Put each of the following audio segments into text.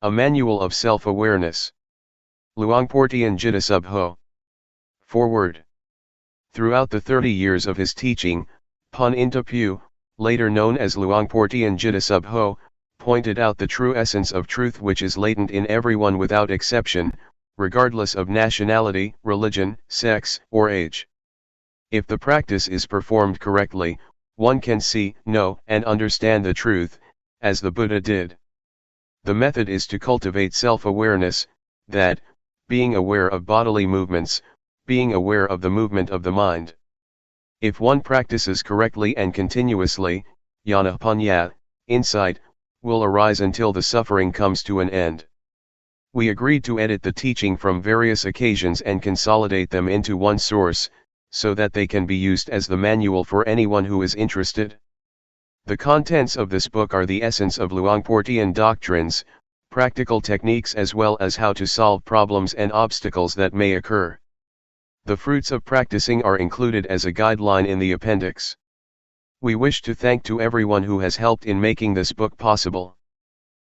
A Manual of Self-Awareness. Luangpor Teean Jita Subho. Foreword. Throughout the 30 years of his teaching, Pun Intapu, later known as Luangpor Teean Jita Subho, pointed out the true essence of truth which is latent in everyone without exception, regardless of nationality, religion, sex, or age. If the practice is performed correctly, one can see, know, and understand the truth, as the Buddha did. The method is to cultivate self-awareness, that, being aware of bodily movements, being aware of the movement of the mind. If one practices correctly and continuously, jnana panya, insight, will arise until the suffering comes to an end. We agreed to edit the teaching from various occasions and consolidate them into one source, so that they can be used as the manual for anyone who is interested. The contents of this book are the essence of Luangpor Teean doctrines, practical techniques as well as how to solve problems and obstacles that may occur. The fruits of practicing are included as a guideline in the appendix. We wish to thank to everyone who has helped in making this book possible.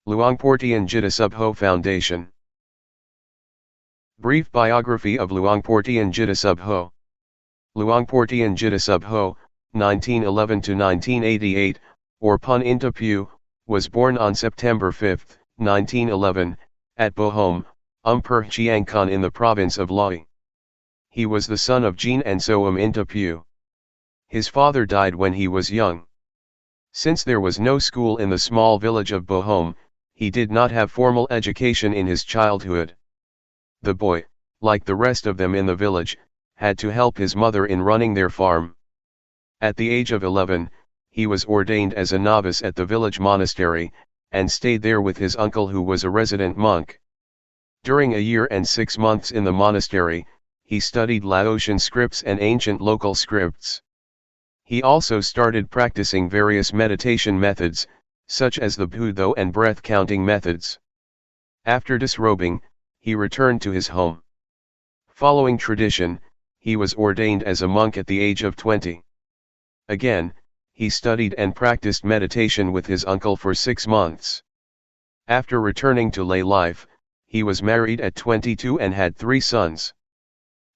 Luangpor Teean Jita Subho Foundation. Brief biography of Luangpor Teean Jita Subho. Luangpor Teean Jita Subho, 1911 to 1988, or Pun Intapu, was born on September 5, 1911, at Bohom, Umpur Chiangkan in the province of Lae. He was the son of Jean and Soam Intapu. His father died when he was young. Since there was no school in the small village of Bohom, he did not have formal education in his childhood. The boy, like the rest of them in the village, had to help his mother in running their farm. At the age of 11, he was ordained as a novice at the village monastery, and stayed there with his uncle who was a resident monk. During a year and 6 months in the monastery, he studied Laotian scripts and ancient local scripts. He also started practicing various meditation methods, such as the Budo and breath-counting methods. After disrobing, he returned to his home. Following tradition, he was ordained as a monk at the age of 20. Again, he studied and practiced meditation with his uncle for 6 months. After returning to lay life, he was married at 22 and had 3 sons.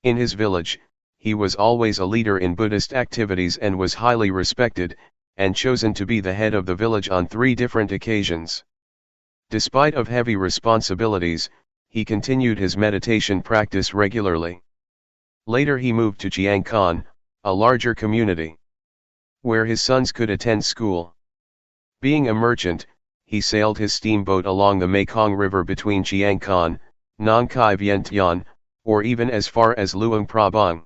In his village, he was always a leader in Buddhist activities and was highly respected, and chosen to be the head of the village on 3 different occasions. Despite of heavy responsibilities, he continued his meditation practice regularly. Later he moved to Chiangkan, a larger community, where his sons could attend school. Being a merchant, he sailed his steamboat along the Mekong River between Chiangkan, Nong Khai Vientiane, or even as far as Luang Prabang.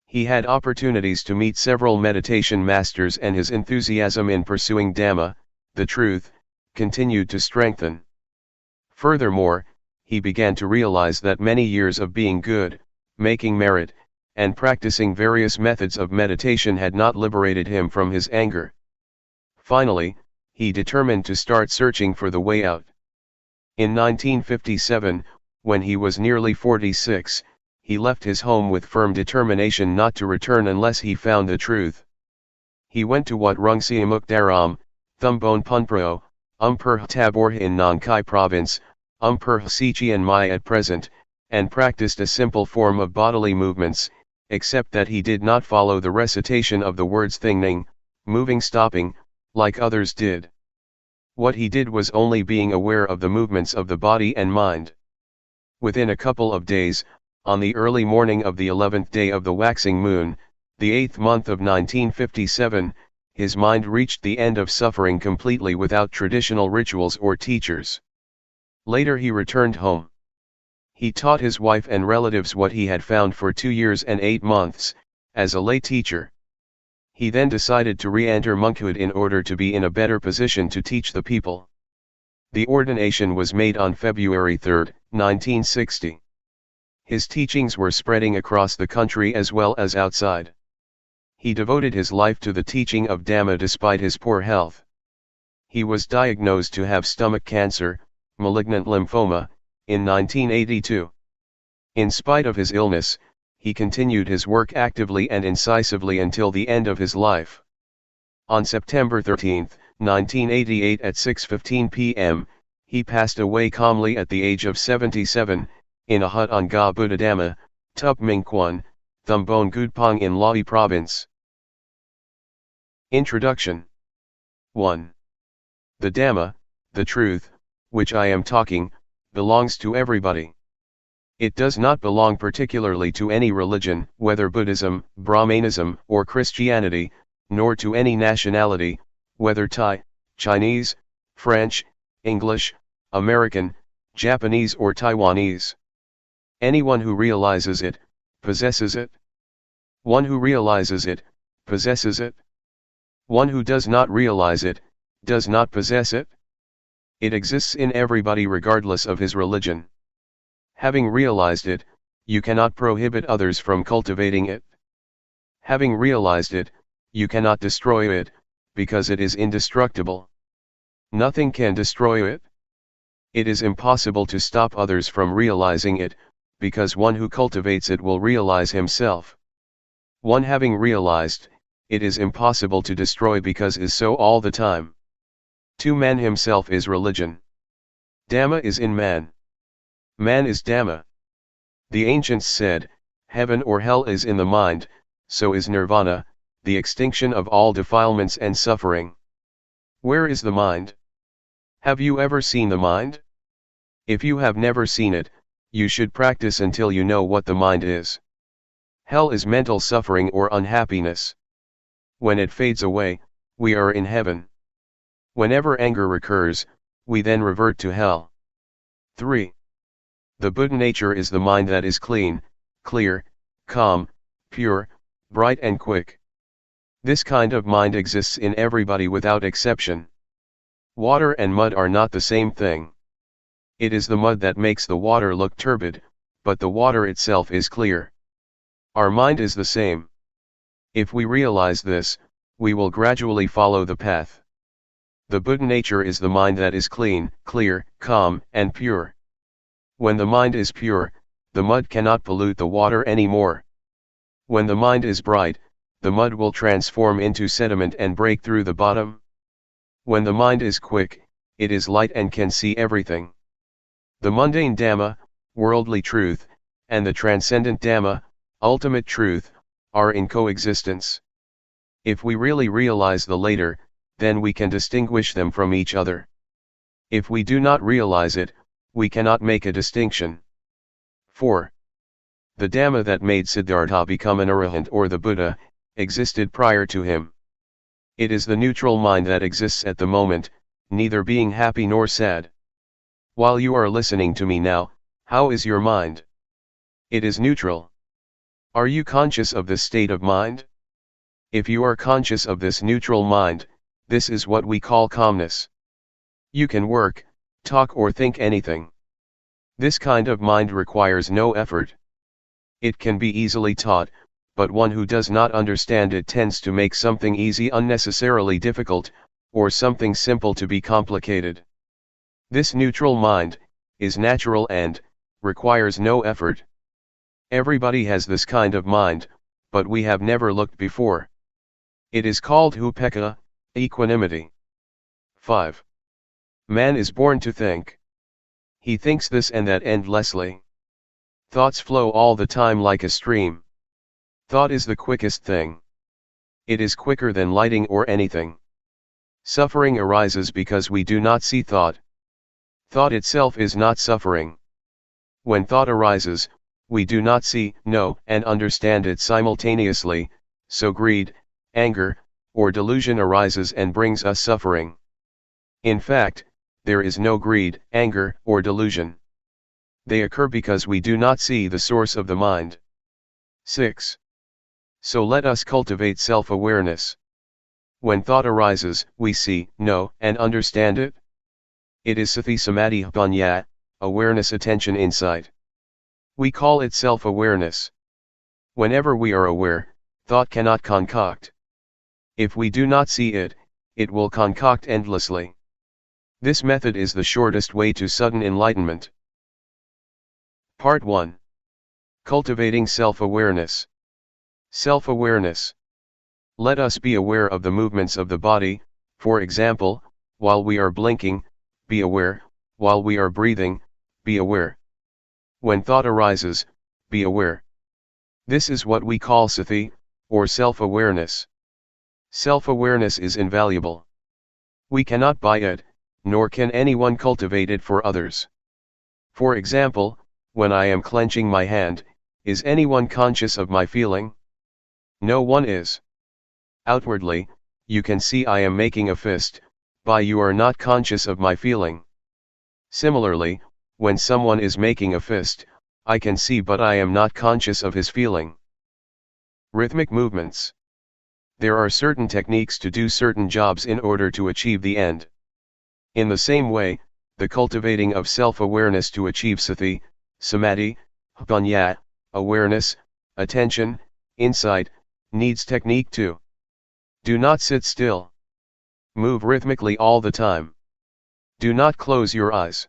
He had opportunities to meet several meditation masters, and his enthusiasm in pursuing Dhamma, the truth, continued to strengthen. Furthermore, he began to realize that many years of being good, making merit, and practicing various methods of meditation had not liberated him from his anger. Finally, he determined to start searching for the way out. In 1957, when he was nearly 46, he left his home with firm determination not to return unless he found the truth. He went to Wat Rung Siamuk Daram, Thumbone Punpro, Umpur Tabor in Nong Khai province, Umpur Sichian Mai at present, and practiced a simple form of bodily movements, except that he did not follow the recitation of the words thingning, moving, stopping, like others did. What he did was only being aware of the movements of the body and mind. Within a couple of days, on the early morning of the 11th day of the waxing moon, the 8th month of 1957, his mind reached the end of suffering completely without traditional rituals or teachers. Later he returned home. He taught his wife and relatives what he had found for 2 years and 8 months, as a lay teacher. He then decided to re-enter monkhood in order to be in a better position to teach the people. The ordination was made on February 3, 1960. His teachings were spreading across the country as well as outside. He devoted his life to the teaching of Dhamma despite his poor health. He was diagnosed to have stomach cancer, malignant lymphoma, in 1982. In spite of his illness, he continued his work actively and incisively until the end of his life. On September 13, 1988 at 6:15 p.m., he passed away calmly at the age of 77, in a hut on Ga Buddhadhamma, Tup Ming Kwan, Thumbone Gudpong in Lae Province. Introduction. 1. The Dhamma, the truth, which I am talking, belongs to everybody. It does not belong particularly to any religion, whether Buddhism, Brahmanism, or Christianity, nor to any nationality, whether Thai, Chinese, French, English, American, Japanese or Taiwanese. Anyone who realizes it, possesses it. One who realizes it, possesses it. One who does not realize it, does not possess it. It exists in everybody regardless of his religion. Having realized it, you cannot prohibit others from cultivating it. Having realized it, you cannot destroy it, because it is indestructible. Nothing can destroy it. It is impossible to stop others from realizing it, because one who cultivates it will realize himself. One having realized, it is impossible to destroy because is so all the time. To man himself is religion. Dhamma is in man. Man is Dhamma. The ancients said, heaven or hell is in the mind, so is nirvana, the extinction of all defilements and suffering. Where is the mind? Have you ever seen the mind? If you have never seen it, you should practice until you know what the mind is. Hell is mental suffering or unhappiness. When it fades away, we are in heaven. Whenever anger recurs, we then revert to hell. 3. The Buddha nature is the mind that is clean, clear, calm, pure, bright and quick. This kind of mind exists in everybody without exception. Water and mud are not the same thing. It is the mud that makes the water look turbid, but the water itself is clear. Our mind is the same. If we realize this, we will gradually follow the path. The Buddha nature is the mind that is clean, clear, calm, and pure. When the mind is pure, the mud cannot pollute the water anymore. When the mind is bright, the mud will transform into sediment and break through the bottom. When the mind is quick, it is light and can see everything. The mundane Dhamma, worldly truth, and the transcendent Dhamma, ultimate truth, are in coexistence. If we really realize the latter, then we can distinguish them from each other. If we do not realize it, we cannot make a distinction. 4. The Dhamma that made Siddhartha become an arahant or the Buddha, existed prior to him. It is the neutral mind that exists at the moment, neither being happy nor sad. While you are listening to me now, how is your mind? It is neutral. Are you conscious of this state of mind? If you are conscious of this neutral mind, this is what we call calmness. You can work, talk or think anything. This kind of mind requires no effort. It can be easily taught, but one who does not understand it tends to make something easy unnecessarily difficult, or something simple to be complicated. This neutral mind is natural and requires no effort. Everybody has this kind of mind, but we have never looked before. It is called upekkha, equanimity. 5. Man is born to think. He thinks this and that endlessly. Thoughts flow all the time like a stream. Thought is the quickest thing. It is quicker than lighting or anything. Suffering arises because we do not see thought. Thought itself is not suffering. When thought arises, we do not see, know, and understand it simultaneously, so greed, anger, or delusion arises and brings us suffering. In fact, there is no greed, anger, or delusion. They occur because we do not see the source of the mind. 6. So let us cultivate self-awareness. When thought arises, we see, know, and understand it. It is sati samadhi panya, awareness, attention, insight. We call it self-awareness. Whenever we are aware, thought cannot concoct. If we do not see it, it will concoct endlessly. This method is the shortest way to sudden enlightenment. Part 1. Cultivating self-awareness. Self-awareness. Let us be aware of the movements of the body, for example, while we are blinking, be aware, while we are breathing, be aware. When thought arises, be aware. This is what we call sati, or self-awareness. Self-awareness is invaluable. We cannot buy it, nor can anyone cultivate it for others. For example, when I am clenching my hand, is anyone conscious of my feeling? No one is. Outwardly, you can see I am making a fist, but you are not conscious of my feeling. Similarly, when someone is making a fist, I can see but I am not conscious of his feeling. Rhythmic movements. There are certain techniques to do certain jobs in order to achieve the end. In the same way, the cultivating of self-awareness to achieve sati, samadhi, panya, awareness, attention, insight, needs technique too. Do not sit still. Move rhythmically all the time. Do not close your eyes.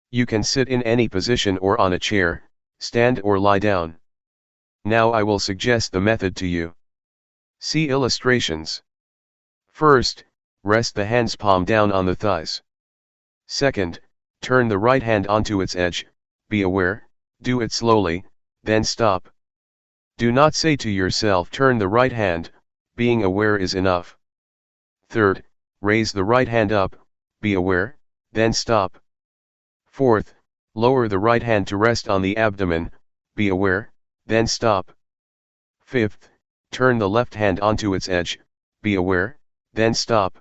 You can sit in any position or on a chair, stand or lie down. Now I will suggest the method to you. See illustrations. First, rest the hand's palm down on the thighs. Second, turn the right hand onto its edge, be aware, do it slowly, then stop. Do not say to yourself turn the right hand, being aware is enough. Third, raise the right hand up, be aware, then stop. Fourth, lower the right hand to rest on the abdomen, be aware, then stop. Fifth, turn the left hand onto its edge, be aware, then stop.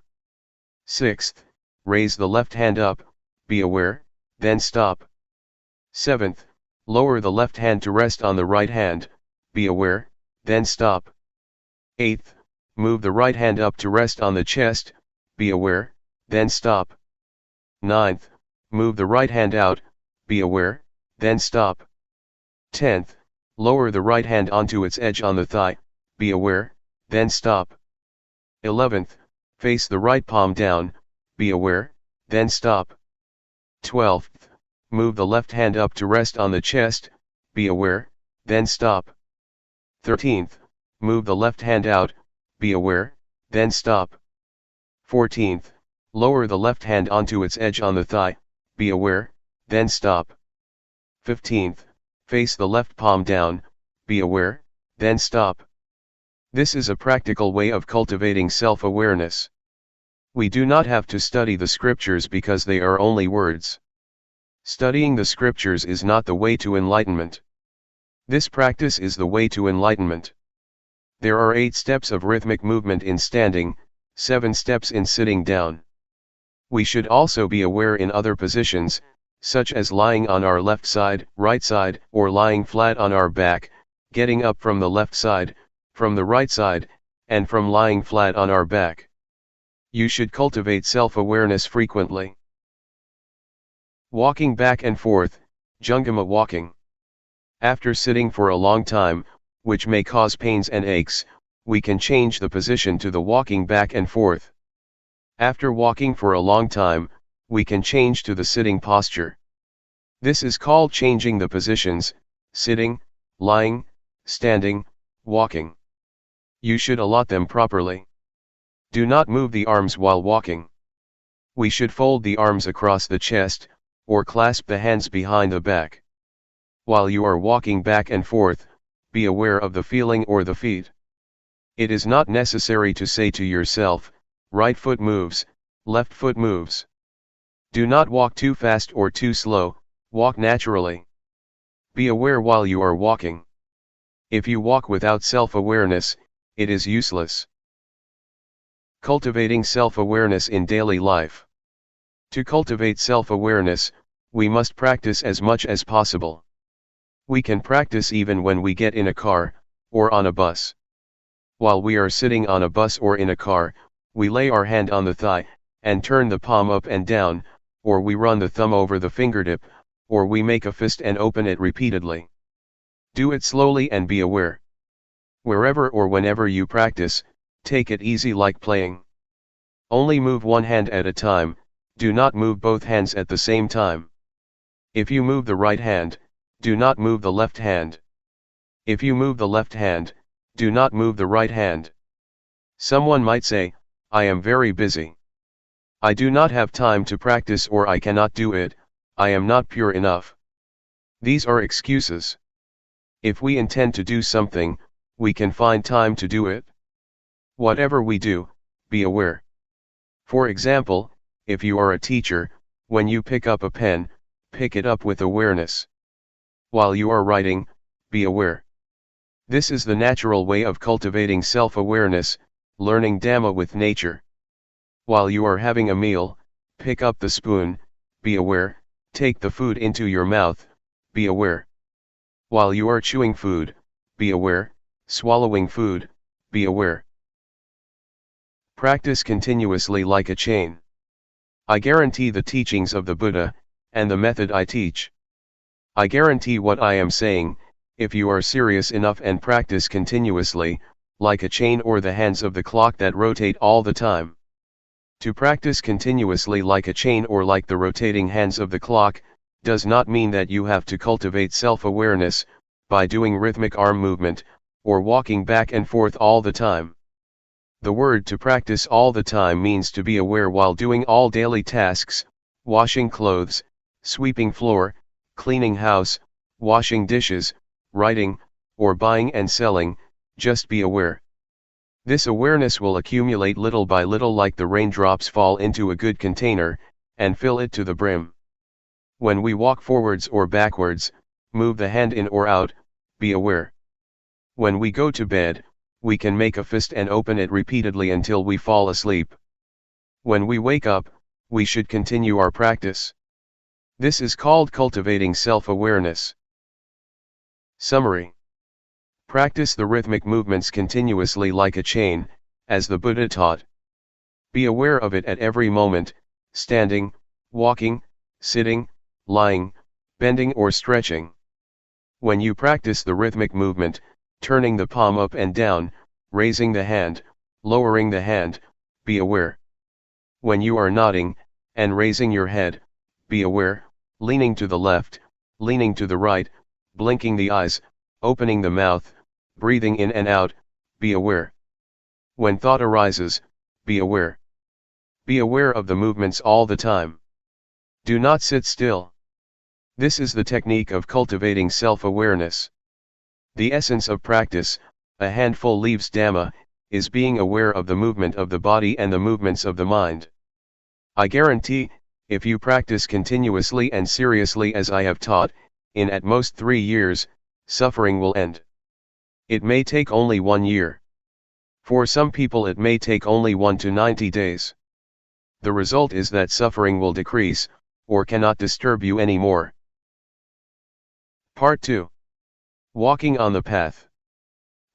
Sixth, raise the left hand up, be aware, then stop. Seventh, lower the left hand to rest on the right hand, be aware, then stop. Eighth, move the right hand up to rest on the chest, be aware, then stop. Ninth, move the right hand out, be aware, then stop. 10th, lower the right hand onto its edge on the thigh, be aware, then stop. 11th, face the right palm down, be aware, then stop. 12th, move the left hand up to rest on the chest, be aware, then stop. 13th, move the left hand out, be aware, then stop. 14th, lower the left hand onto its edge on the thigh, be aware, then stop. 15th, face the left palm down, be aware, then stop. This is a practical way of cultivating self-awareness. We do not have to study the scriptures because they are only words. Studying the scriptures is not the way to enlightenment. This practice is the way to enlightenment. There are 8 steps of rhythmic movement in standing, 7 steps in sitting down. We should also be aware in other positions, such as lying on our left side, right side, or lying flat on our back, getting up from the left side, from the right side, and from lying flat on our back. You should cultivate self-awareness frequently. Walking back and forth, Jungama walking. After sitting for a long time, which may cause pains and aches, we can change the position to the walking back and forth. After walking for a long time, we can change to the sitting posture. This is called changing the positions, sitting, lying, standing, walking. You should allot them properly. Do not move the arms while walking. We should fold the arms across the chest, or clasp the hands behind the back. While you are walking back and forth, be aware of the feeling or the feet. It is not necessary to say to yourself, right foot moves, left foot moves. Do not walk too fast or too slow, walk naturally. Be aware while you are walking. If you walk without self-awareness, it is useless. Cultivating self-awareness in daily life. To cultivate self-awareness, we must practice as much as possible. We can practice even when we get in a car, or on a bus. While we are sitting on a bus or in a car, we lay our hand on the thigh, and turn the palm up and down, or we run the thumb over the fingertip, or we make a fist and open it repeatedly. Do it slowly and be aware. Wherever or whenever you practice, take it easy like playing. Only move one hand at a time, do not move both hands at the same time. If you move the right hand, do not move the left hand. If you move the left hand, do not move the right hand. Someone might say, I am very busy. I do not have time to practice, or I cannot do it, I am not pure enough. These are excuses. If we intend to do something, we can find time to do it. Whatever we do, be aware. For example, if you are a teacher, when you pick up a pen, pick it up with awareness. While you are writing, be aware. This is the natural way of cultivating self-awareness, learning Dhamma with nature. While you are having a meal, pick up the spoon, be aware, take the food into your mouth, be aware. While you are chewing food, be aware, swallowing food, be aware. Practice continuously like a chain. I guarantee the teachings of the Buddha, and the method I teach. I guarantee what I am saying, if you are serious enough and practice continuously, like a chain or the hands of the clock that rotate all the time. To practice continuously like a chain or like the rotating hands of the clock, does not mean that you have to cultivate self-awareness, by doing rhythmic arm movement, or walking back and forth all the time. The word to practice all the time means to be aware while doing all daily tasks, washing clothes, sweeping floor, cleaning house, washing dishes, writing, or buying and selling, just be aware. This awareness will accumulate little by little like the raindrops fall into a good container, and fill it to the brim. When we walk forwards or backwards, move the hand in or out, be aware. When we go to bed, we can make a fist and open it repeatedly until we fall asleep. When we wake up, we should continue our practice. This is called cultivating self-awareness. Summary. Practice the rhythmic movements continuously like a chain, as the Buddha taught. Be aware of it at every moment, standing, walking, sitting, lying, bending or stretching. When you practice the rhythmic movement, turning the palm up and down, raising the hand, lowering the hand, be aware. When you are nodding, and raising your head, be aware, leaning to the left, leaning to the right, blinking the eyes, opening the mouth, breathing in and out, be aware. When thought arises, be aware. Be aware of the movements all the time. Do not sit still. This is the technique of cultivating self-awareness. The essence of practice, a handful leaves Dhamma, is being aware of the movement of the body and the movements of the mind. I guarantee, if you practice continuously and seriously as I have taught, in at most 3 years, suffering will end. It may take only 1 year. For some people it may take only 1 to 90 days. The result is that suffering will decrease, or cannot disturb you anymore. Part 2. Walking on the path.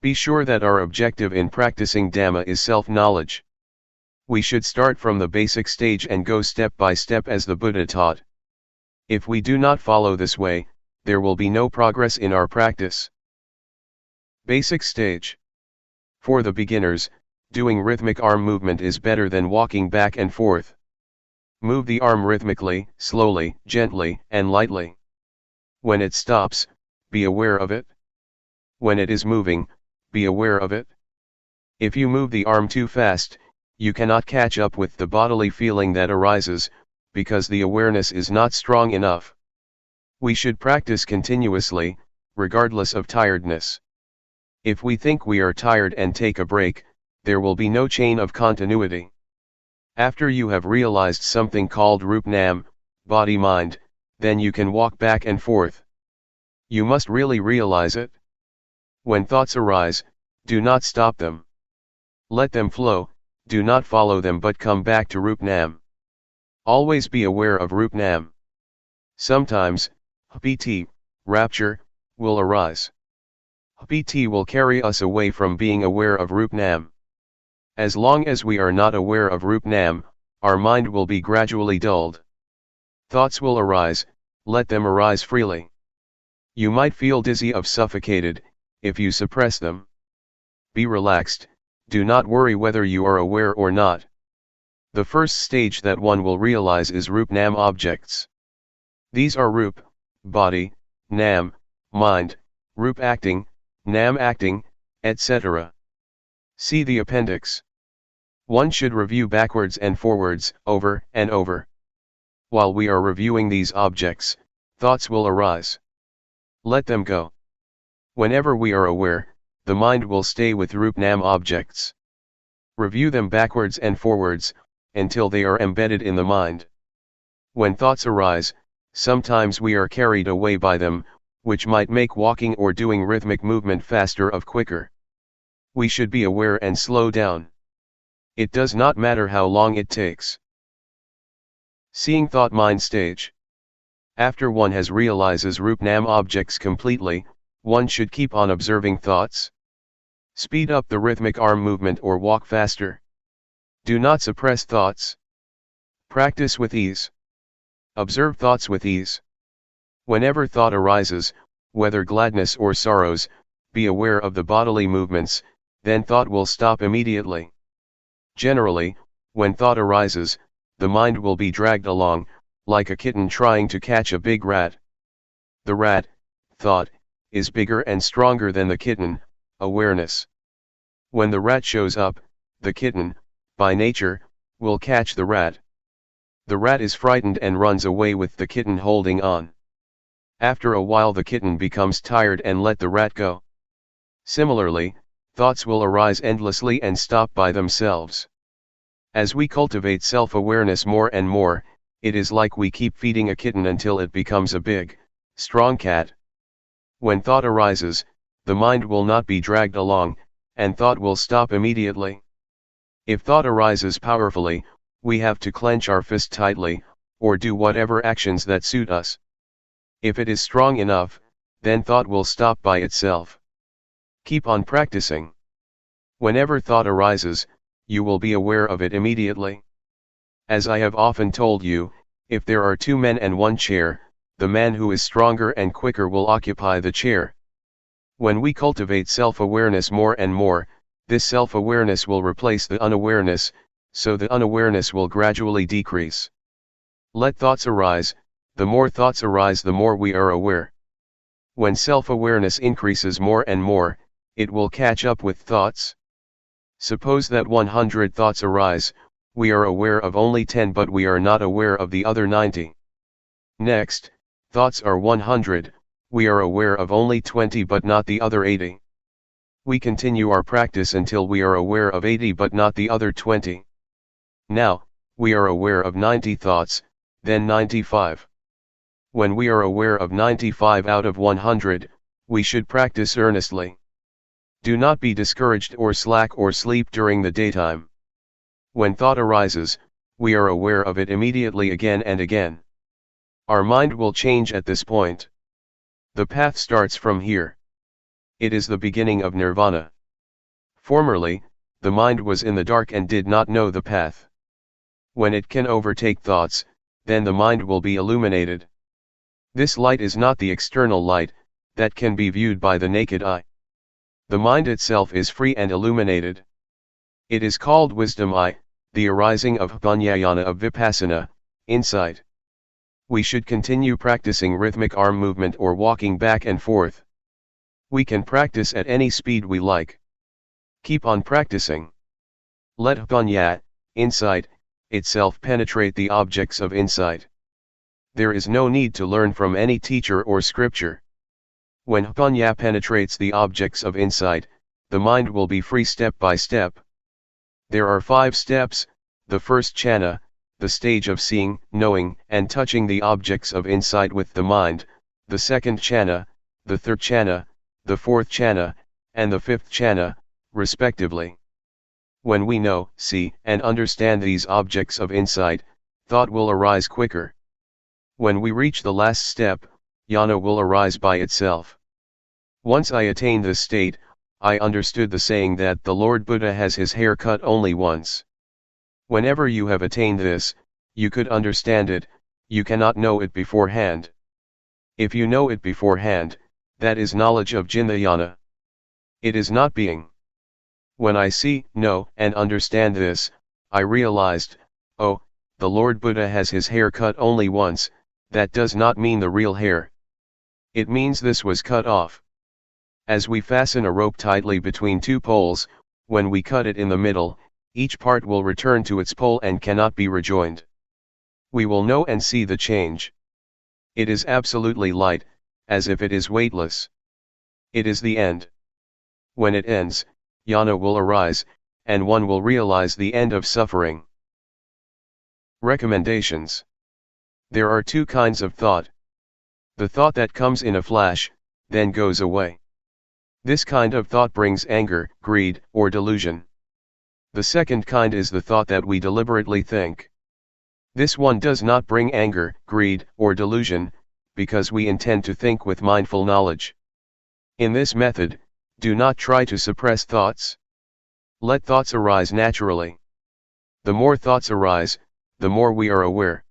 Be sure that our objective in practicing Dhamma is self-knowledge. We should start from the basic stage and go step by step as the Buddha taught. If we do not follow this way, there will be no progress in our practice. Basic stage. For the beginners, doing rhythmic arm movement is better than walking back and forth. Move the arm rhythmically, slowly, gently, and lightly. When it stops, be aware of it. When it is moving, be aware of it. If you move the arm too fast, you cannot catch up with the bodily feeling that arises, because the awareness is not strong enough. We should practice continuously, regardless of tiredness. If we think we are tired and take a break, there will be no chain of continuity. After you have realized something called Rup-Nam, body-mind, then you can walk back and forth. You must really realize it. When thoughts arise, do not stop them. Let them flow, do not follow them but come back to Rup-Nam. Always be aware of Rup-Nam. Sometimes, piti, rapture, will arise. PT will carry us away from being aware of Rup Nam. As long as we are not aware of Rup Nam, our mind will be gradually dulled. Thoughts will arise, let them arise freely. You might feel dizzy or suffocated, if you suppress them. Be relaxed, do not worry whether you are aware or not. The first stage that one will realize is Rup Nam objects. These are Rup, body, Nam, mind, Rup acting, Nam acting, etc. See the appendix. One should review backwards and forwards, over and over. While we are reviewing these objects, thoughts will arise. Let them go. Whenever we are aware, the mind will stay with Rup Nam objects. Review them backwards and forwards, until they are embedded in the mind. When thoughts arise, sometimes we are carried away by them, which might make walking or doing rhythmic movement faster or quicker. We should be aware and slow down. It does not matter how long it takes. Seeing thought mind stage. After one has realizes Rup Nam objects completely, one should keep on observing thoughts. Speed up the rhythmic arm movement or walk faster. Do not suppress thoughts. Practice with ease. Observe thoughts with ease. Whenever thought arises, whether gladness or sorrows, be aware of the bodily movements, then thought will stop immediately. Generally, when thought arises, the mind will be dragged along, like a kitten trying to catch a big rat. The rat, thought, is bigger and stronger than the kitten, awareness. When the rat shows up, the kitten, by nature, will catch the rat. The rat is frightened and runs away with the kitten holding on. After a while the kitten becomes tired and let the rat go. Similarly, thoughts will arise endlessly and stop by themselves. As we cultivate self-awareness more and more, it is like we keep feeding a kitten until it becomes a big, strong cat. When thought arises, the mind will not be dragged along, and thought will stop immediately. If thought arises powerfully, we have to clench our fist tightly, or do whatever actions that suit us. If it is strong enough, then thought will stop by itself. Keep on practicing. Whenever thought arises, you will be aware of it immediately. As I have often told you, if there are two men and one chair, the man who is stronger and quicker will occupy the chair. When we cultivate self-awareness more and more, this self-awareness will replace the unawareness, so the unawareness will gradually decrease. Let thoughts arise, the more thoughts arise the more we are aware. When self-awareness increases more and more, it will catch up with thoughts. Suppose that 100 thoughts arise, we are aware of only 10 but we are not aware of the other 90. Next, thoughts are 100, we are aware of only 20 but not the other 80. We continue our practice until we are aware of 80 but not the other 20. Now, we are aware of 90 thoughts, then 95. When we are aware of 95 out of 100, we should practice earnestly. Do not be discouraged or slack or sleep during the daytime. When thought arises, we are aware of it immediately again and again. Our mind will change at this point. The path starts from here. It is the beginning of nirvana. Formerly, the mind was in the dark and did not know the path. When it can overtake thoughts, then the mind will be illuminated. This light is not the external light, that can be viewed by the naked eye. The mind itself is free and illuminated. It is called wisdom eye, the arising of Jnana of Vipassana, insight. We should continue practicing rhythmic arm movement or walking back and forth. We can practice at any speed we like. Keep on practicing. Let Jnana, insight, itself penetrate the objects of insight. There is no need to learn from any teacher or scripture. When Jnana penetrates the objects of insight, the mind will be free step by step. There are 5 steps: the first jhana, the stage of seeing, knowing, and touching the objects of insight with the mind; the second jhana, the third jhana, the fourth jhana, and the fifth jhana, respectively. When we know, see, and understand these objects of insight, thought will arise quicker. When we reach the last step, jnana will arise by itself. Once I attained this state, I understood the saying that the Lord Buddha has his hair cut only once. Whenever you have attained this, you could understand it, you cannot know it beforehand. If you know it beforehand, that is knowledge of Jnana. It is not being. When I see, know, and understand this, I realized, oh, the Lord Buddha has his hair cut only once, that does not mean the real hair. It means this was cut off. As we fasten a rope tightly between two poles, when we cut it in the middle, each part will return to its pole and cannot be rejoined. We will know and see the change. It is absolutely light, as if it is weightless. It is the end. When it ends, jnana will arise, and one will realize the end of suffering. Recommendations. There are two kinds of thought. The thought that comes in a flash, then goes away. This kind of thought brings anger, greed, or delusion. The second kind is the thought that we deliberately think. This one does not bring anger, greed, or delusion, because we intend to think with mindful knowledge. In this method, do not try to suppress thoughts. Let thoughts arise naturally. The more thoughts arise, the more we are aware.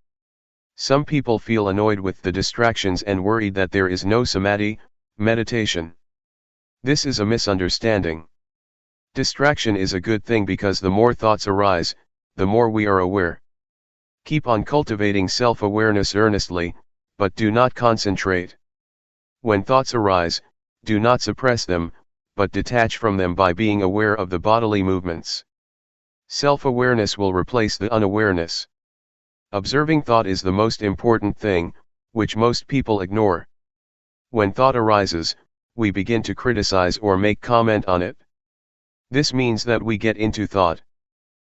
Some people feel annoyed with the distractions and worried that there is no samadhi, meditation. This is a misunderstanding. Distraction is a good thing because the more thoughts arise, the more we are aware. Keep on cultivating self-awareness earnestly, but do not concentrate. When thoughts arise, do not suppress them, but detach from them by being aware of the bodily movements. Self-awareness will replace the unawareness. Observing thought is the most important thing, which most people ignore. When thought arises, we begin to criticize or make comment on it. This means that we get into thought.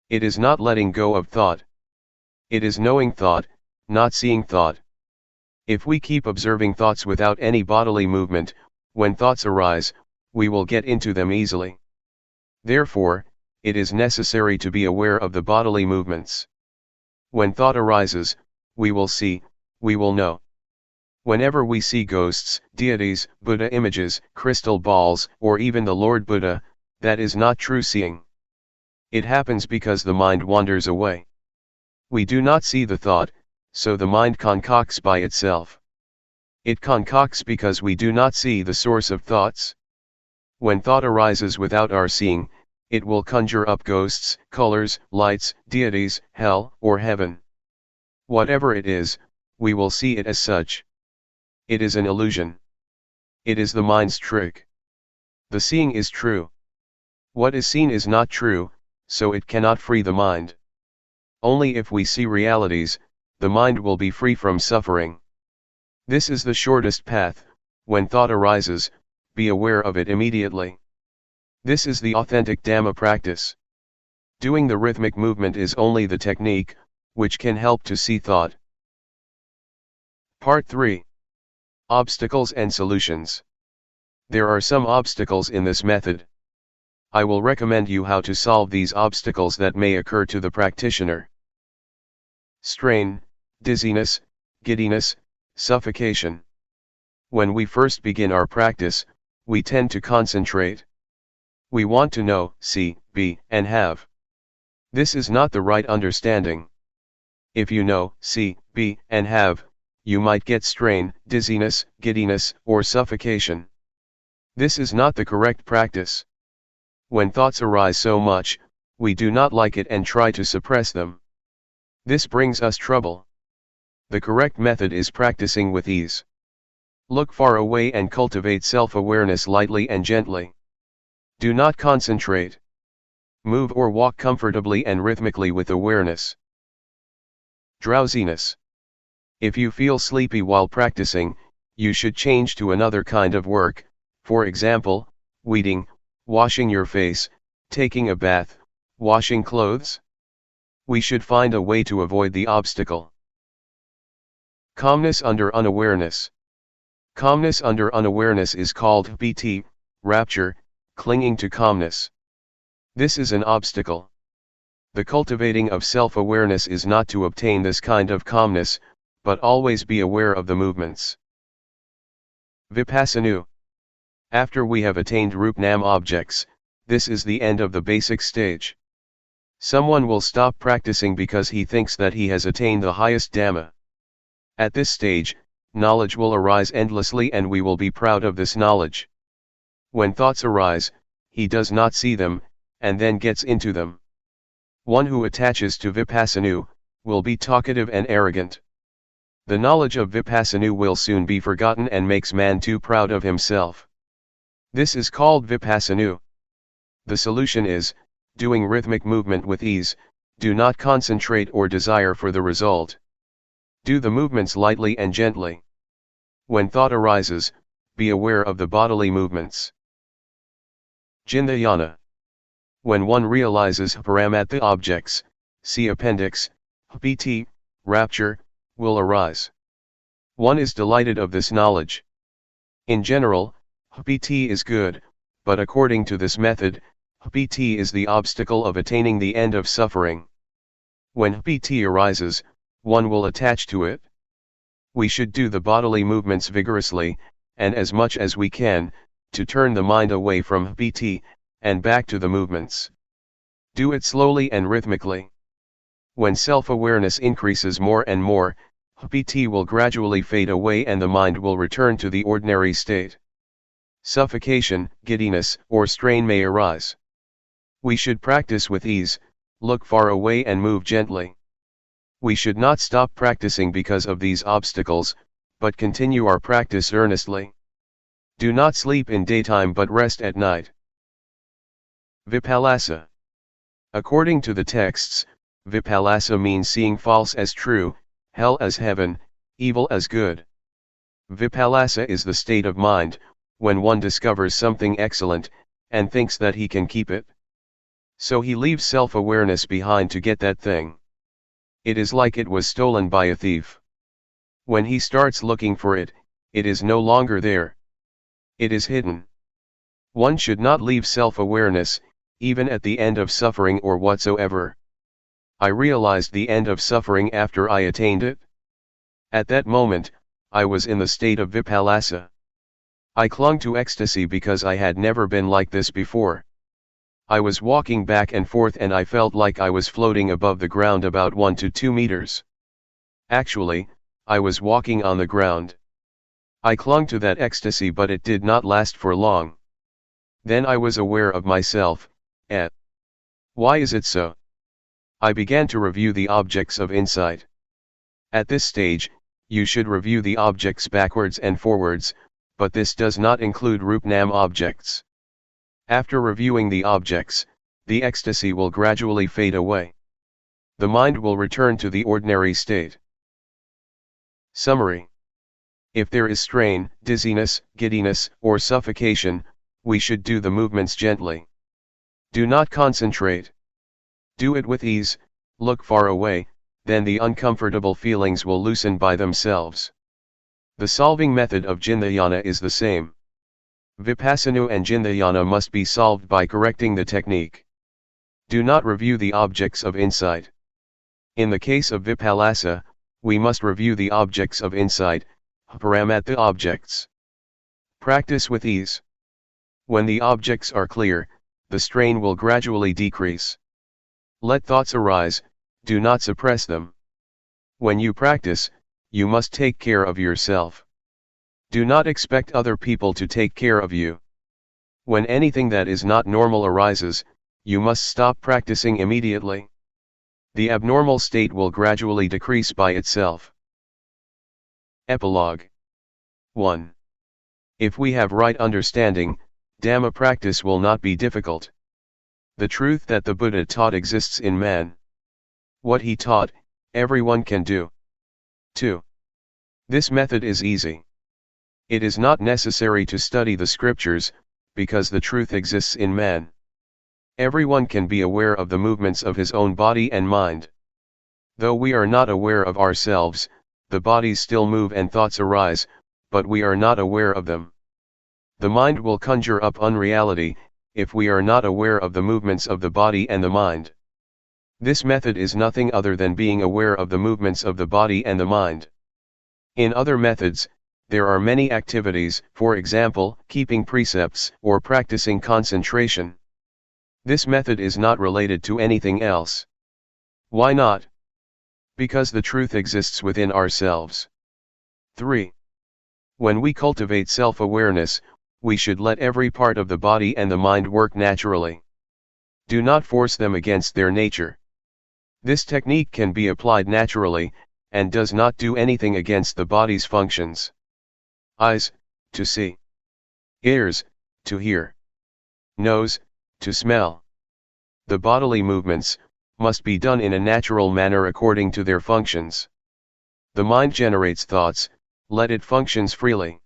It is not letting go of thought. It is knowing thought, not seeing thought. If we keep observing thoughts without any bodily movement, when thoughts arise, we will get into them easily. Therefore, it is necessary to be aware of the bodily movements. When thought arises, we will see, we will know. Whenever we see ghosts, deities, Buddha images, crystal balls, or even the Lord Buddha, that is not true seeing. It happens because the mind wanders away. We do not see the thought, so the mind concocts by itself. It concocts because we do not see the source of thoughts. When thought arises without our seeing, it will conjure up ghosts, colors, lights, deities, hell, or heaven. Whatever it is, we will see it as such. It is an illusion. It is the mind's trick. The seeing is true. What is seen is not true, so it cannot free the mind. Only if we see realities, the mind will be free from suffering. This is the shortest path. When thought arises, be aware of it immediately. This is the authentic Dhamma practice. Doing the rhythmic movement is only the technique, which can help to see thought. Part 3. Obstacles and solutions. There are some obstacles in this method. I will recommend you how to solve these obstacles that may occur to the practitioner. Strain, dizziness, giddiness, suffocation. When we first begin our practice, we tend to concentrate. We want to know, see, be, and have. This is not the right understanding. If you know, see, be, and have, you might get strain, dizziness, giddiness, or suffocation. This is not the correct practice. When thoughts arise so much, we do not like it and try to suppress them. This brings us trouble. The correct method is practicing with ease. Look far away and cultivate self-awareness lightly and gently. Do not concentrate. Move or walk comfortably and rhythmically with awareness. Drowsiness. If you feel sleepy while practicing, you should change to another kind of work, for example, weeding, washing your face, taking a bath, washing clothes. We should find a way to avoid the obstacle. Calmness under unawareness. Calmness under unawareness is called BT, rapture, clinging to calmness. This is an obstacle. The cultivating of self-awareness is not to obtain this kind of calmness, but always be aware of the movements. Vipassana. After we have attained Rupnam objects, this is the end of the basic stage. Someone will stop practicing because he thinks that he has attained the highest Dhamma. At this stage, knowledge will arise endlessly and we will be proud of this knowledge. When thoughts arise, he does not see them, and then gets into them. One who attaches to Vipassana will be talkative and arrogant. The knowledge of Vipassana will soon be forgotten and makes man too proud of himself. This is called Vipassana. The solution is, doing rhythmic movement with ease, do not concentrate or desire for the result. Do the movements lightly and gently. When thought arises, be aware of the bodily movements. Jnana. When one realizes Paramatha objects, see appendix, PT, rapture, will arise. One is delighted of this knowledge. In general, PT is good, but according to this method, PT is the obstacle of attaining the end of suffering. When PT arises, one will attach to it. We should do the bodily movements vigorously, and as much as we can, to turn the mind away from PT, and back to the movements. Do it slowly and rhythmically. When self-awareness increases more and more, PT will gradually fade away and the mind will return to the ordinary state. Suffocation, giddiness, or strain may arise. We should practice with ease, look far away and move gently. We should not stop practicing because of these obstacles, but continue our practice earnestly. Do not sleep in daytime but rest at night. Vipassana. According to the texts, Vipassana means seeing false as true, hell as heaven, evil as good. Vipassana is the state of mind, when one discovers something excellent, and thinks that he can keep it. So he leaves self-awareness behind to get that thing. It is like it was stolen by a thief. When he starts looking for it, it is no longer there. It is hidden. One should not leave self-awareness, even at the end of suffering or whatsoever. I realized the end of suffering after I attained it. At that moment, I was in the state of Vipassana. I clung to ecstasy because I had never been like this before. I was walking back and forth and I felt like I was floating above the ground about 1 to 2 meters. Actually, I was walking on the ground. I clung to that ecstasy but it did not last for long. Then I was aware of myself, and why is it so? I began to review the objects of insight. At this stage, you should review the objects backwards and forwards, but this does not include Rupnam objects. After reviewing the objects, the ecstasy will gradually fade away. The mind will return to the ordinary state. Summary. If there is strain, dizziness, giddiness, or suffocation, we should do the movements gently. Do not concentrate. Do it with ease, look far away, then the uncomfortable feelings will loosen by themselves. The solving method of Jnana is the same. Vipassana and Jnana must be solved by correcting the technique. Do not review the objects of insight. In the case of Vipassana, we must review the objects of insight, Paramatha objects. Practice with ease. When the objects are clear, the strain will gradually decrease. Let thoughts arise, do not suppress them. When you practice, you must take care of yourself. Do not expect other people to take care of you. When anything that is not normal arises, you must stop practicing immediately. The abnormal state will gradually decrease by itself. Epilogue. 1. If we have right understanding, Dhamma practice will not be difficult. The truth that the Buddha taught exists in man. What he taught, everyone can do. 2. This method is easy. It is not necessary to study the scriptures, because the truth exists in man. Everyone can be aware of the movements of his own body and mind. Though we are not aware of ourselves, the bodies still move and thoughts arise, but we are not aware of them. The mind will conjure up unreality, if we are not aware of the movements of the body and the mind. This method is nothing other than being aware of the movements of the body and the mind. In other methods, There are many activities, for example, keeping precepts or practicing concentration. This method is not related to anything else. Why not? Because the truth exists within ourselves. 3. When we cultivate self-awareness, we should let every part of the body and the mind work naturally. Do not force them against their nature. This technique can be applied naturally, and does not do anything against the body's functions. Eyes, to see. Ears, to hear. Nose, to smell. The bodily movements must be done in a natural manner according to their functions. The mind generates thoughts, let it functions freely.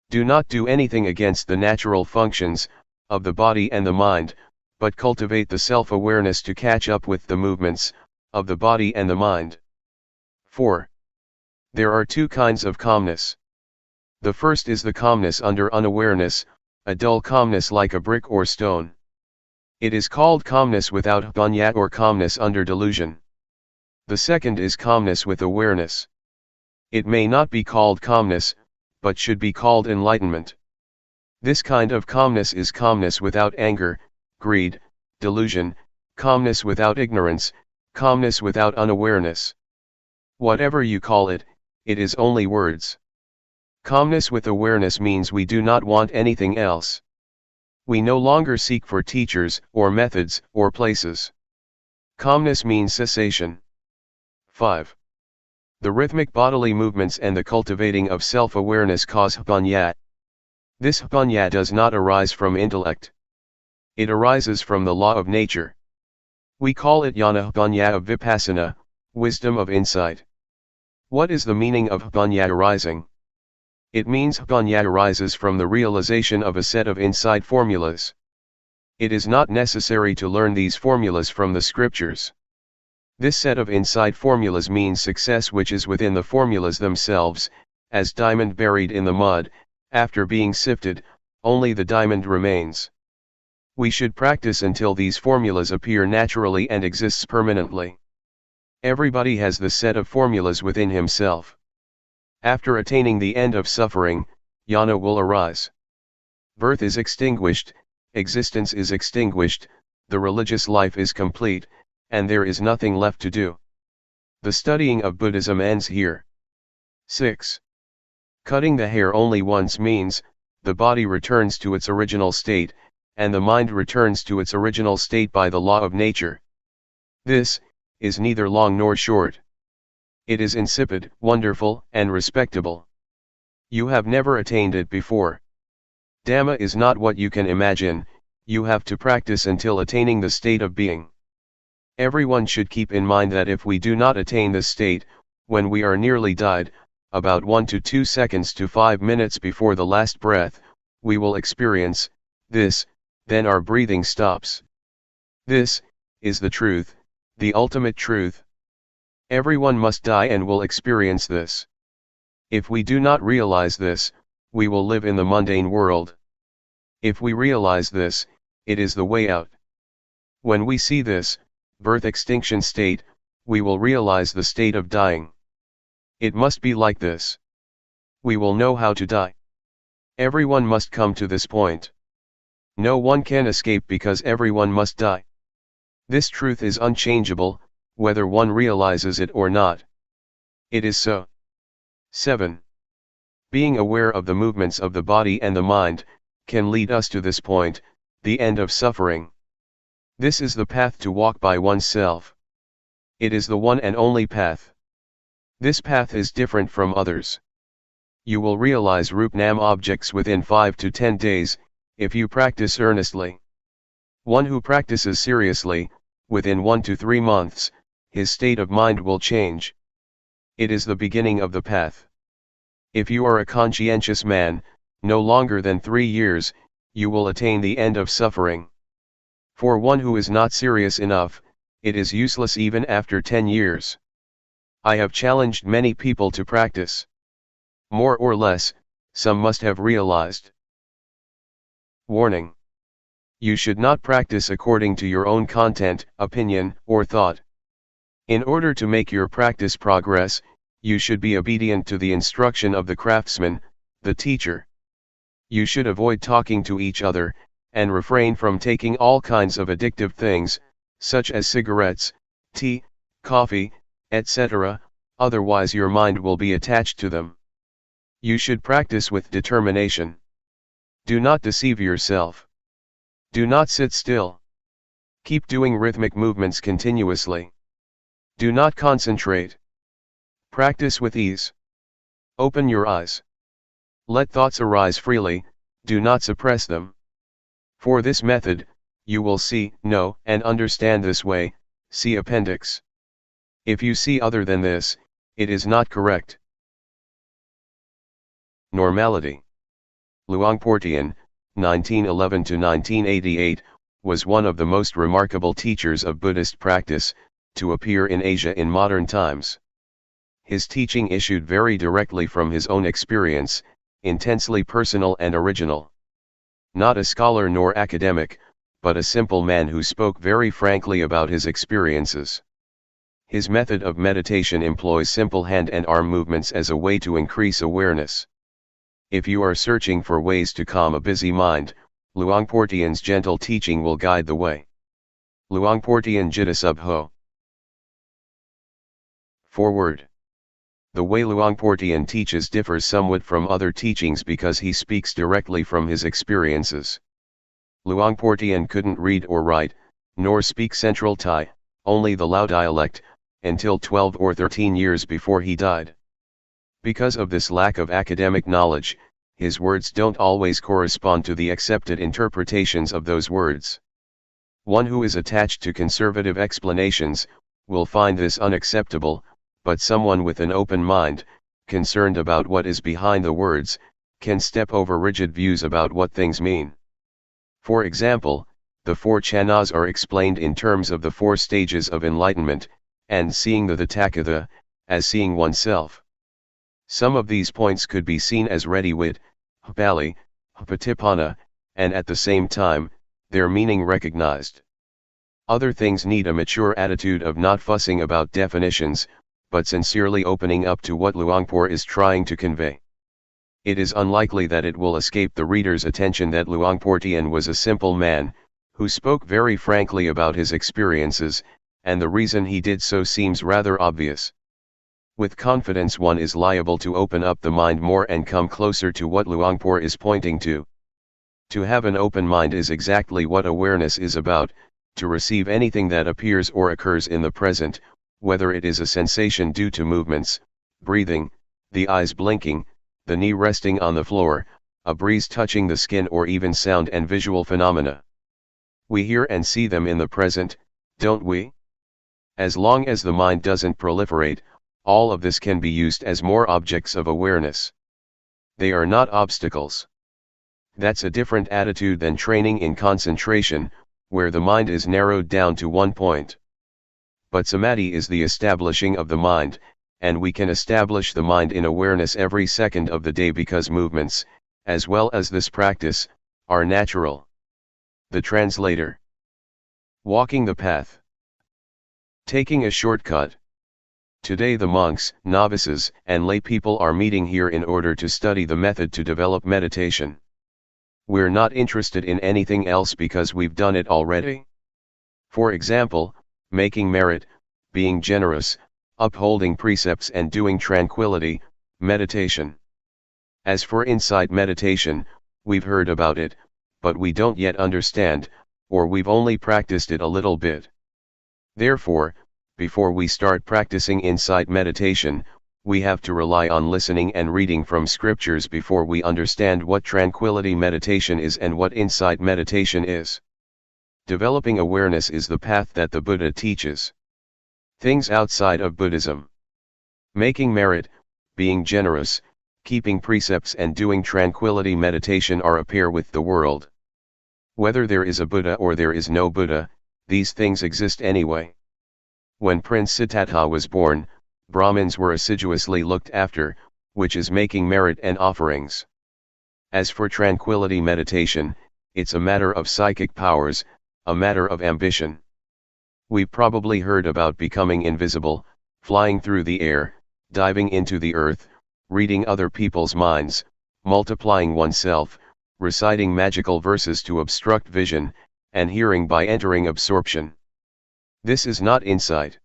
Do not do anything against the natural functions of the body and the mind, but cultivate the self-awareness to catch up with the movements of the body and the mind. 4. There are two kinds of calmness. The first is the calmness under unawareness, a dull calmness like a brick or stone. It is called calmness without banya or calmness under delusion. The second is calmness with awareness. It may not be called calmness, but should be called enlightenment. This kind of calmness is calmness without anger, greed, delusion, calmness without ignorance, calmness without unawareness. Whatever you call it, it is only words. Calmness with awareness means we do not want anything else. We no longer seek for teachers, or methods, or places. Calmness means cessation. 5. The rhythmic bodily movements and the cultivating of self-awareness cause banya. This banya does not arise from intellect. It arises from the law of nature. We call it jnana banya of Vipassana, wisdom of insight. What is the meaning of banya arising? It means banya arises from the realization of a set of insight formulas. It is not necessary to learn these formulas from the scriptures. This set of insight formulas means success which is within the formulas themselves, as diamond buried in the mud, after being sifted, only the diamond remains. We should practice until these formulas appear naturally and exists permanently. Everybody has the set of formulas within himself. After attaining the end of suffering, jnana will arise. Birth is extinguished, existence is extinguished, the religious life is complete, and there is nothing left to do. The studying of Buddhism ends here. 6. Cutting the hair only once means, the body returns to its original state, and the mind returns to its original state by the law of nature. This is neither long nor short. It is insipid, wonderful, and respectable. You have never attained it before. Dhamma is not what you can imagine, you have to practice until attaining the state of being. Everyone should keep in mind that if we do not attain this state, when we are nearly died, about 1 to 2 seconds to 5 minutes before the last breath, we will experience this, then our breathing stops. This is the truth, the ultimate truth. Everyone must die and will experience this. If we do not realize this, we will live in the mundane world. If we realize this, it is the way out. When we see this, birth extinction state, we will realize the state of dying. It must be like this. We will know how to die. Everyone must come to this point. No one can escape because everyone must die. This truth is unchangeable, whether one realizes it or not. It is so. 7. Being aware of the movements of the body and the mind, can lead us to this point, the end of suffering. This is the path to walk by oneself. It is the one and only path. This path is different from others. You will realize Rupnam objects within 5 to 10 days, if you practice earnestly. One who practices seriously, within 1 to 3 months, his state of mind will change. It is the beginning of the path. If you are a conscientious man, no longer than 3 years, you will attain the end of suffering. For one who is not serious enough, it is useless even after 10 years. I have challenged many people to practice. More or less, some must have realized. Warning. You should not practice according to your own content, opinion, or thought. In order to make your practice progress, You should be obedient to the instruction of the craftsman, the teacher. You should avoid talking to each other, and refrain from taking all kinds of addictive things, such as cigarettes, tea, coffee, etc., otherwise your mind will be attached to them. You should practice with determination. Do not deceive yourself. Do not sit still. Keep doing rhythmic movements continuously. Do not concentrate. Practice with ease. Open your eyes. Let thoughts arise freely, do not suppress them. For this method, you will see, know, and understand this way, see appendix. If you see other than this, it is not correct. Normality. Luangpor Teean, 1911–1988, was one of the most remarkable teachers of Buddhist practice, to appear in Asia in modern times. His teaching issued very directly from his own experience, intensely personal and original. Not a scholar nor academic, but a simple man who spoke very frankly about his experiences. His method of meditation employs simple hand and arm movements as a way to increase awareness. If you are searching for ways to calm a busy mind, Luangpor Teean's gentle teaching will guide the way. Luangpor Teean Jitta Subho. Forward. The way Luangpor Teean teaches differs somewhat from other teachings because he speaks directly from his experiences. Luangpor Teean couldn't read or write, nor speak Central Thai, only the Lao dialect, until 12 or 13 years before he died. Because of this lack of academic knowledge, his words don't always correspond to the accepted interpretations of those words. One who is attached to conservative explanations will find this unacceptable, but someone with an open mind, concerned about what is behind the words, can step over rigid views about what things mean. For example, the four chanas are explained in terms of the four stages of enlightenment, and seeing the Tathagata, as seeing oneself. Some of these points could be seen as ready-wit, Pali, Patipanna, and at the same time, their meaning recognized. Other things need a mature attitude of not fussing about definitions, but sincerely opening up to what Luangpor is trying to convey. It is unlikely that it will escape the reader's attention that Luangpor Teean was a simple man, who spoke very frankly about his experiences, and the reason he did so seems rather obvious. With confidence one is liable to open up the mind more and come closer to what Luangpor is pointing to. To have an open mind is exactly what awareness is about, to receive anything that appears or occurs in the present, whether it is a sensation due to movements, breathing, the eyes blinking, the knee resting on the floor, a breeze touching the skin, or even sound and visual phenomena. We hear and see them in the present, don't we? As long as the mind doesn't proliferate, all of this can be used as more objects of awareness. They are not obstacles. That's a different attitude than training in concentration, where the mind is narrowed down to one point. But samadhi is the establishing of the mind, and we can establish the mind in awareness every second of the day because movements, as well as this practice, are natural. The translator. Walking the path. Taking a shortcut. Today the monks, novices, and lay people are meeting here in order to study the method to develop meditation. We're not interested in anything else because we've done it already. For example, making merit, being generous, upholding precepts and doing tranquility, meditation. As for insight meditation, we've heard about it, but we don't yet understand, or we've only practiced it a little bit. Therefore, before we start practicing insight meditation, we have to rely on listening and reading from scriptures before we understand what tranquility meditation is and what insight meditation is. Developing awareness is the path that the Buddha teaches. Things outside of Buddhism. Making merit, being generous, keeping precepts and doing tranquility meditation are a pair with the world. Whether there is a Buddha or there is no Buddha, these things exist anyway. When Prince Siddhartha was born, Brahmins were assiduously looked after, which is making merit and offerings. As for tranquility meditation, it's a matter of psychic powers, a matter of ambition. We've probably heard about becoming invisible, flying through the air, diving into the earth, reading other people's minds, multiplying oneself, reciting magical verses to obstruct vision, and hearing by entering absorption. This is not insight.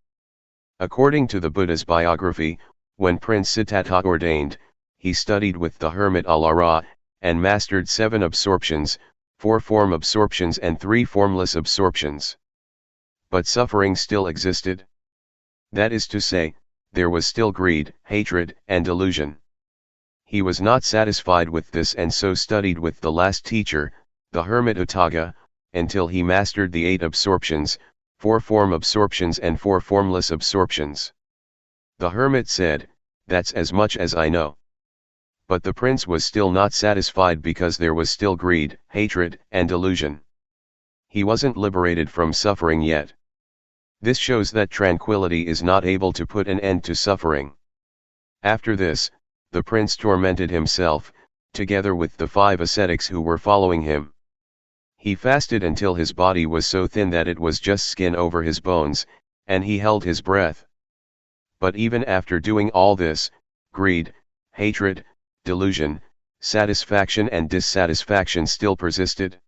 According to the Buddha's biography, when Prince Siddhartha ordained, he studied with the hermit Alara, and mastered 7 absorptions, 4 form absorptions and 3 formless absorptions. But suffering still existed. That is to say, there was still greed, hatred, and delusion. He was not satisfied with this and so studied with the last teacher, the hermit Utthaga, until he mastered the 8 absorptions, 4 form absorptions and 4 formless absorptions. The hermit said, "That's as much as I know." But the prince was still not satisfied because there was still greed, hatred, and delusion. He wasn't liberated from suffering yet. This shows that tranquility is not able to put an end to suffering. After this, the prince tormented himself, together with the 5 ascetics who were following him. He fasted until his body was so thin that it was just skin over his bones, and he held his breath. But even after doing all this, greed, hatred, delusion, satisfaction and dissatisfaction still persisted.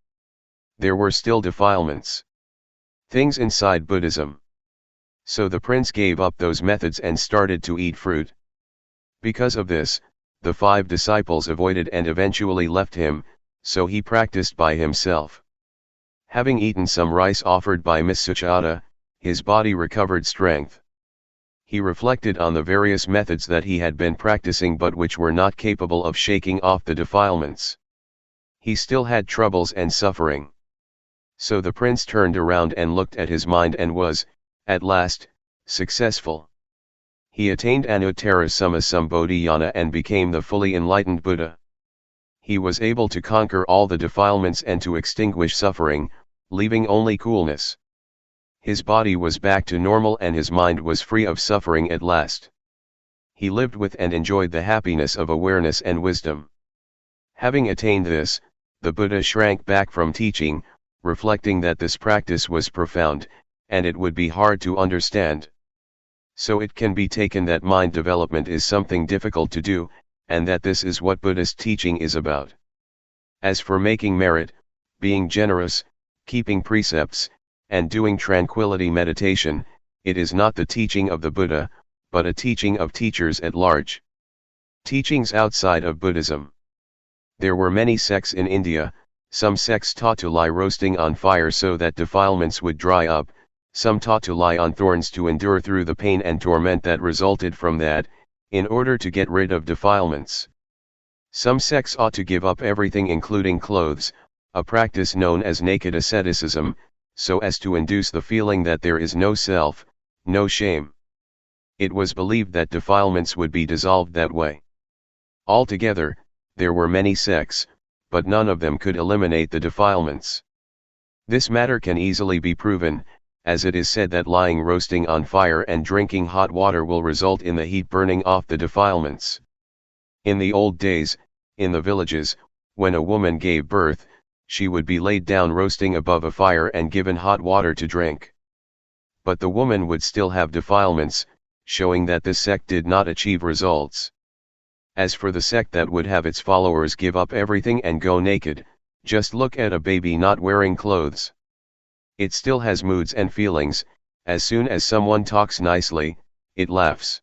There were still defilements. Things inside Buddhism. So the prince gave up those methods and started to eat fruit. Because of this, the 5 disciples avoided and eventually left him, so he practiced by himself. Having eaten some rice offered by Miss Suchata, his body recovered strength. He reflected on the various methods that he had been practicing but which were not capable of shaking off the defilements. He still had troubles and suffering. So the prince turned around and looked at his mind and was, at last, successful. He attained Anuttara Sammasambodhiyana and became the fully enlightened Buddha. He was able to conquer all the defilements and to extinguish suffering, leaving only coolness. His body was back to normal and his mind was free of suffering at last. He lived with and enjoyed the happiness of awareness and wisdom. Having attained this, the Buddha shrank back from teaching, reflecting that this practice was profound, and it would be hard to understand. So it can be taken that mind development is something difficult to do, and that this is what Buddhist teaching is about. As for making merit, being generous, keeping precepts, and doing tranquility meditation, it is not the teaching of the Buddha, but a teaching of teachers at large. Teachings outside of Buddhism. There were many sects in India. Some sects taught to lie roasting on fire so that defilements would dry up, some taught to lie on thorns to endure through the pain and torment that resulted from that, in order to get rid of defilements. Some sects ought to give up everything including clothes, a practice known as naked asceticism, so as to induce the feeling that there is no self, no shame. It was believed that defilements would be dissolved that way. Altogether, there were many sects, but none of them could eliminate the defilements. This matter can easily be proven, as it is said that lying roasting on fire and drinking hot water will result in the heat burning off the defilements. In the old days, in the villages, when a woman gave birth, she would be laid down roasting above a fire and given hot water to drink. But the woman would still have defilements, showing that this sect did not achieve results. As for the sect that would have its followers give up everything and go naked, just look at a baby not wearing clothes. It still has moods and feelings. As soon as someone talks nicely, it laughs.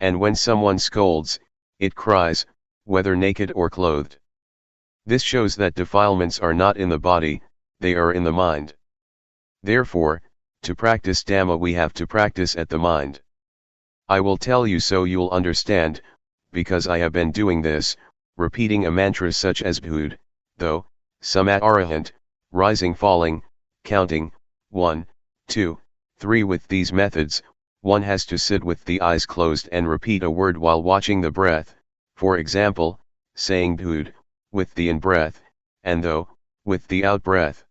And when someone scolds, it cries, whether naked or clothed. This shows that defilements are not in the body, they are in the mind. Therefore, to practice Dhamma we have to practice at the mind. I will tell you so you'll understand, because I have been doing this, repeating a mantra such as Bhud, though, Sammat Arahant, rising falling, counting, 1, 2, 3 with these methods, one has to sit with the eyes closed and repeat a word while watching the breath, for example, saying Bhud, with the in-breath, and though, with the out-breath.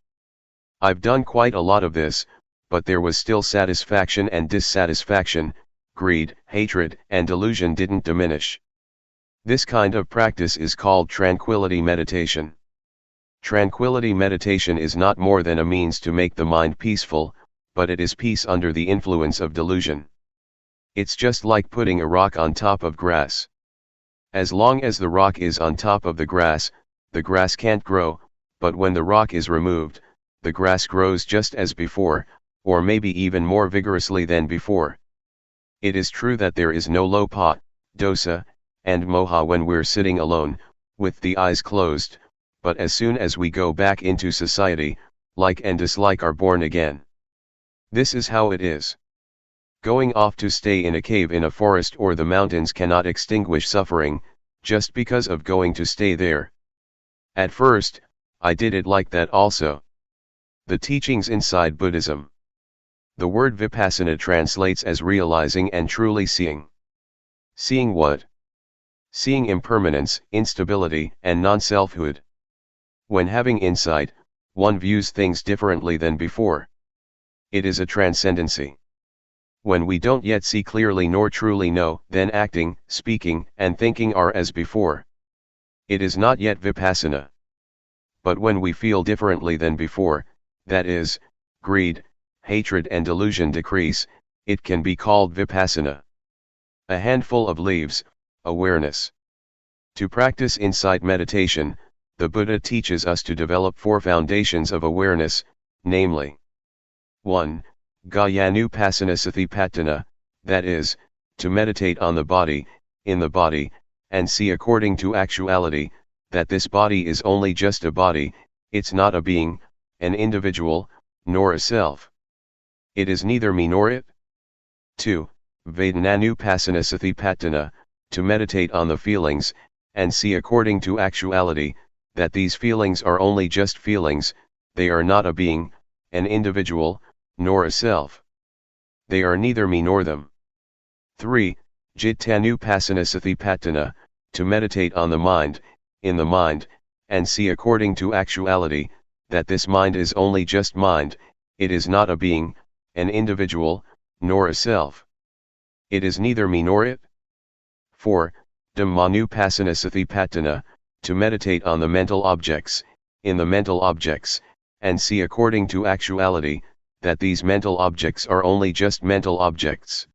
I've done quite a lot of this, but there was still satisfaction and dissatisfaction, greed, hatred, and delusion didn't diminish. This kind of practice is called tranquility meditation. Tranquility meditation is not more than a means to make the mind peaceful, but it is peace under the influence of delusion. It's just like putting a rock on top of grass. As long as the rock is on top of the grass can't grow, but when the rock is removed, the grass grows just as before, or maybe even more vigorously than before. It is true that there is no lopa, dosa, and moha when we're sitting alone, with the eyes closed, but as soon as we go back into society, like and dislike are born again. This is how it is. Going off to stay in a cave in a forest or the mountains cannot extinguish suffering, just because of going to stay there. At first, I did it like that also. The teachings inside Buddhism. The word Vipassana translates as realizing and truly seeing. Seeing what? Seeing impermanence, instability, and non-selfhood. When having insight, one views things differently than before. It is a transcendency. When we don't yet see clearly nor truly know, then acting, speaking, and thinking are as before. It is not yet Vipassana. But when we feel differently than before, that is, greed, hatred and delusion decrease, it can be called Vipassana. A handful of leaves, awareness. To practice insight meditation, the Buddha teaches us to develop 4 foundations of awareness, namely 1. Gayanupassana Satipatthana, that is, to meditate on the body, in the body, and see according to actuality, that this body is only just a body, it's not a being, an individual, nor a self. It is neither me nor it. 2. Vedananupassana Satipatthana, to meditate on the feelings, and see according to actuality, that these feelings are only just feelings, they are not a being, an individual, nor a self. They are neither me nor them. 3. Jittanupassana Satipatthana, to meditate on the mind, in the mind, and see according to actuality, that this mind is only just mind, it is not a being, an individual, nor a self. It is neither me nor it. 4. Dhammanupassana Satipatthana, to meditate on the mental objects, in the mental objects, and see according to actuality, that these mental objects are only just mental objects.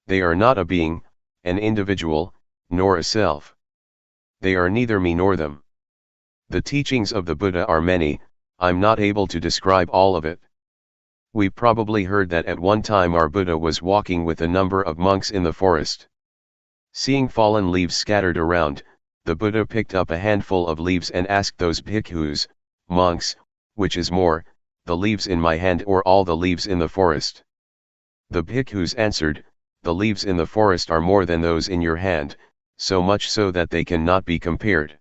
They are not a being, an individual, nor a self. They are neither me nor them. The teachings of the Buddha are many, I'm not able to describe all of it. We've probably heard that at one time our Buddha was walking with a number of monks in the forest. Seeing fallen leaves scattered around, the Buddha picked up a handful of leaves and asked those bhikkhus, monks, which is more, the leaves in my hand or all the leaves in the forest? The bhikkhus answered, the leaves in the forest are more than those in your hand, so much so that they cannot be compared.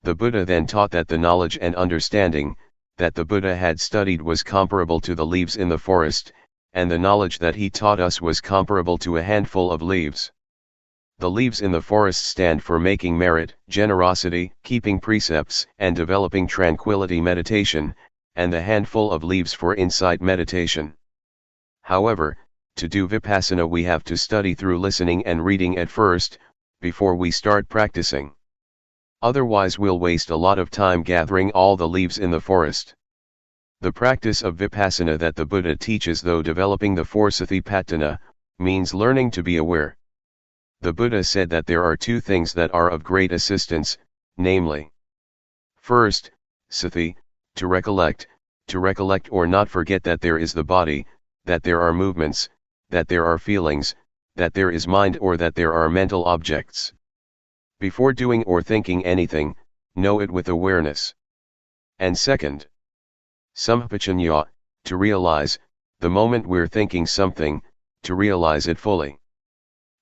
The Buddha then taught that the knowledge and understanding that the Buddha had studied was comparable to the leaves in the forest, and the knowledge that he taught us was comparable to a handful of leaves. The leaves in the forest stand for making merit, generosity, keeping precepts, and developing tranquility meditation, and the handful of leaves for insight meditation. However, to do Vipassana we have to study through listening and reading at first, before we start practicing. Otherwise we'll waste a lot of time gathering all the leaves in the forest. The practice of Vipassana that the Buddha teaches, though developing the 4 Satipatthana, means learning to be aware. The Buddha said that there are 2 things that are of great assistance, namely, first, sati, to recollect or not forget that there is the body, that there are movements, that there are feelings, that there is mind or that there are mental objects. Before doing or thinking anything, know it with awareness. And second, sampajanya, to realize, the moment we're thinking something, to realize it fully.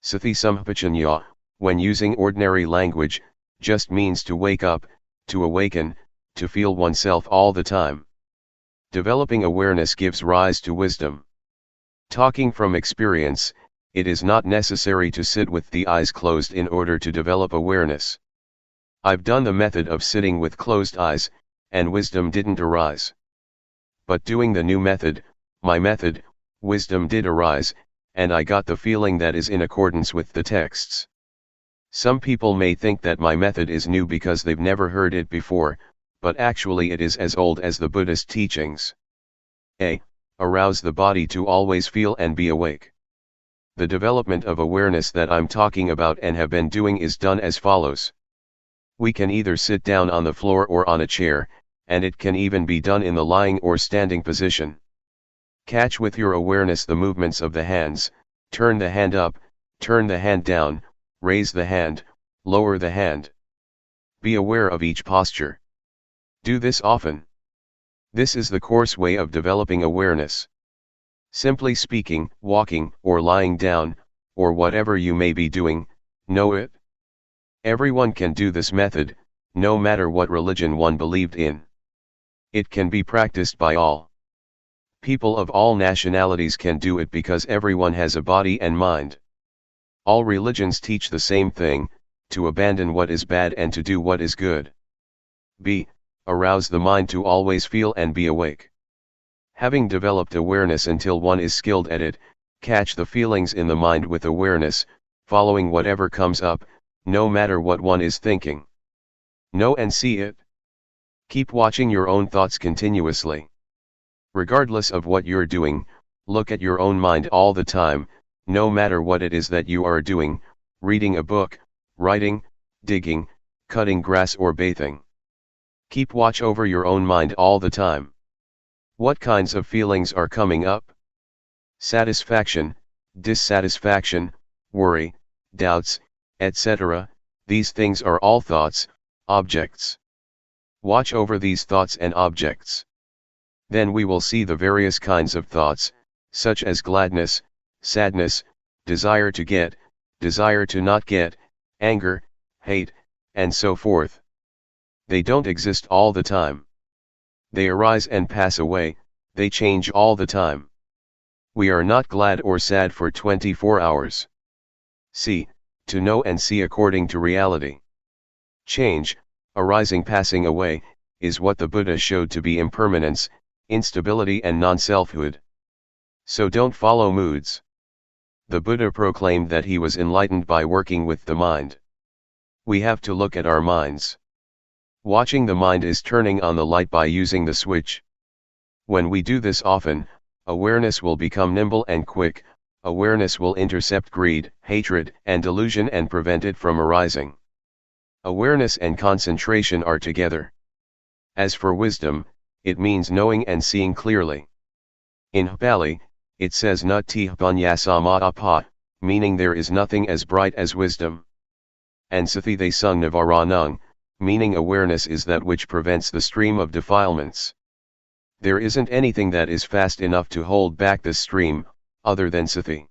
Sati sampajanya, when using ordinary language, just means to wake up, to awaken, to feel oneself all the time. Developing awareness gives rise to wisdom. Talking from experience, it is not necessary to sit with the eyes closed in order to develop awareness. I've done the method of sitting with closed eyes, and wisdom didn't arise. But doing the new method, my method, wisdom did arise, and I got the feeling that is in accordance with the texts. Some people may think that my method is new because they've never heard it before, but actually it is as old as the Buddhist teachings. A. Arouse the body to always feel and be awake. The development of awareness that I'm talking about and have been doing is done as follows. We can either sit down on the floor or on a chair, and it can even be done in the lying or standing position. Catch with your awareness the movements of the hands, turn the hand up, turn the hand down, raise the hand, lower the hand. Be aware of each posture. Do this often. This is the coarse way of developing awareness. Simply speaking, walking, or lying down, or whatever you may be doing, know it. Everyone can do this method, no matter what religion one believed in. It can be practiced by all. People of all nationalities can do it because everyone has a body and mind. All religions teach the same thing, to abandon what is bad and to do what is good. B. Arouse the mind to always feel and be awake. Having developed awareness until one is skilled at it, catch the feelings in the mind with awareness, following whatever comes up, no matter what one is thinking. Know and see it. Keep watching your own thoughts continuously. Regardless of what you're doing, look at your own mind all the time, no matter what it is that you are doing, reading a book, writing, digging, cutting grass or bathing. Keep watch over your own mind all the time. What kinds of feelings are coming up? Satisfaction, dissatisfaction, worry, doubts, etc. These things are all thoughts, objects. Watch over these thoughts and objects. Then we will see the various kinds of thoughts, such as gladness, sadness, desire to get, desire to not get, anger, hate, and so forth. They don't exist all the time. They arise and pass away, they change all the time. We are not glad or sad for 24 hours. See, to know and see according to reality. Change, arising passing away, is what the Buddha showed to be impermanence, instability and non-selfhood. So don't follow moods. The Buddha proclaimed that he was enlightened by working with the mind. We have to look at our minds. Watching the mind is turning on the light by using the switch. When we do this often, awareness will become nimble and quick, awareness will intercept greed, hatred, and delusion and prevent it from arising. Awareness and concentration are together. As for wisdom, it means knowing and seeing clearly. In Pali, it says Nati Panyasama, meaning there is nothing as bright as wisdom. And Sathi they sung Navaranung, meaning awareness is that which prevents the stream of defilements. There isn't anything that is fast enough to hold back the stream, other than Sathi.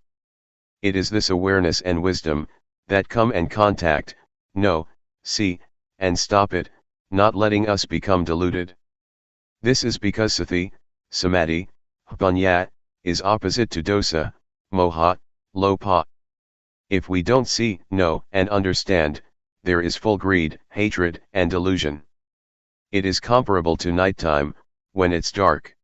It is this awareness and wisdom, that come and contact, know, see, and stop it, not letting us become deluded. This is because Sathi, Samadhi, Panya, is opposite to dosa, moha, lopa. If we don't see, know, and understand, there is full greed, hatred, and delusion. It is comparable to nighttime, when it's dark.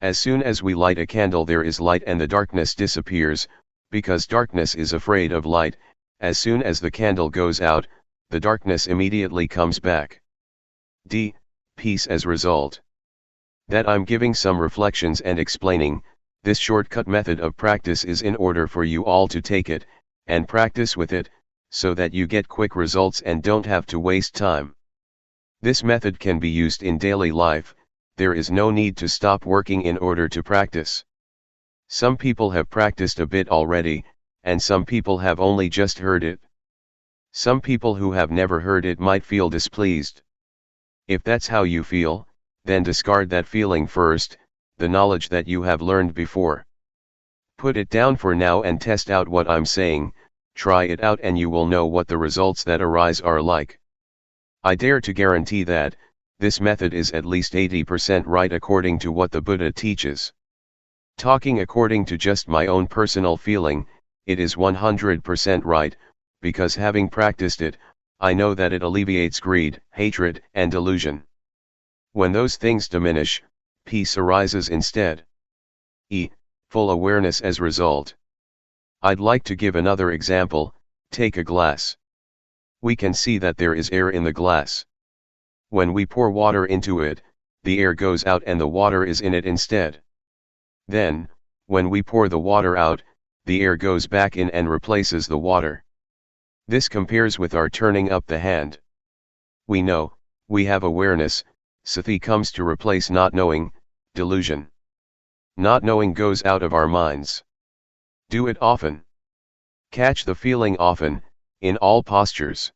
As soon as we light a candle there is light and the darkness disappears, because darkness is afraid of light. As soon as the candle goes out, the darkness immediately comes back. D. Peace as result. That I'm giving some reflections and explaining, this shortcut method of practice is in order for you all to take it, and practice with it, so that you get quick results and don't have to waste time. This method can be used in daily life, there is no need to stop working in order to practice. Some people have practiced a bit already, and some people have only just heard it. Some people who have never heard it might feel displeased. If that's how you feel, then discard that feeling first, the knowledge that you have learned before. Put it down for now and test out what I'm saying, try it out and you will know what the results that arise are like. I dare to guarantee that, this method is at least 80% right according to what the Buddha teaches. Talking according to just my own personal feeling, it is 100% right, because having practiced it, I know that it alleviates greed, hatred, and delusion. When those things diminish, peace arises instead. Full awareness as result. I'd like to give another example. Take a glass. We can see that there is air in the glass. When we pour water into it, the air goes out and the water is in it instead. Then, when we pour the water out, the air goes back in and replaces the water. This compares with our turning up the hand. We know, we have awareness, sati comes to replace not knowing, delusion. Not knowing goes out of our minds. Do it often. Catch the feeling often, in all postures.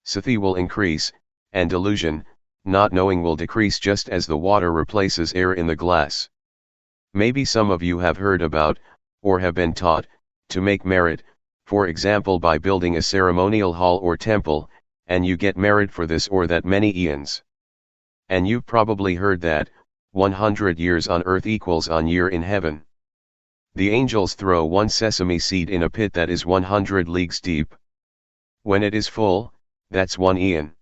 Sati will increase, and delusion, not knowing will decrease just as the water replaces air in the glass. Maybe some of you have heard about, or have been taught, to make merit, for example by building a ceremonial hall or temple, and you get merit for this or that many eons. And you've probably heard that, 100 years on earth equals one year in heaven. The angels throw one sesame seed in a pit that is 100 leagues deep. When it is full, that's 1 eon.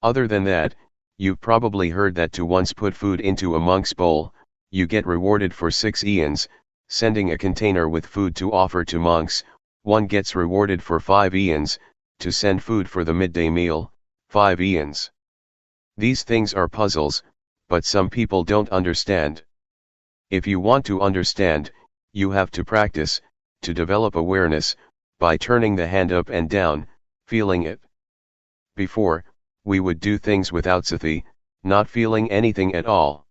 Other than that, you've probably heard that to once put food into a monk's bowl, you get rewarded for 6 eons, sending a container with food to offer to monks, one gets rewarded for 5 eons, to send food for the midday meal, 5 eons. These things are puzzles, but some people don't understand. If you want to understand, you have to practice, to develop awareness, by turning the hand up and down, feeling it. Before, we would do things without sati, not feeling anything at all.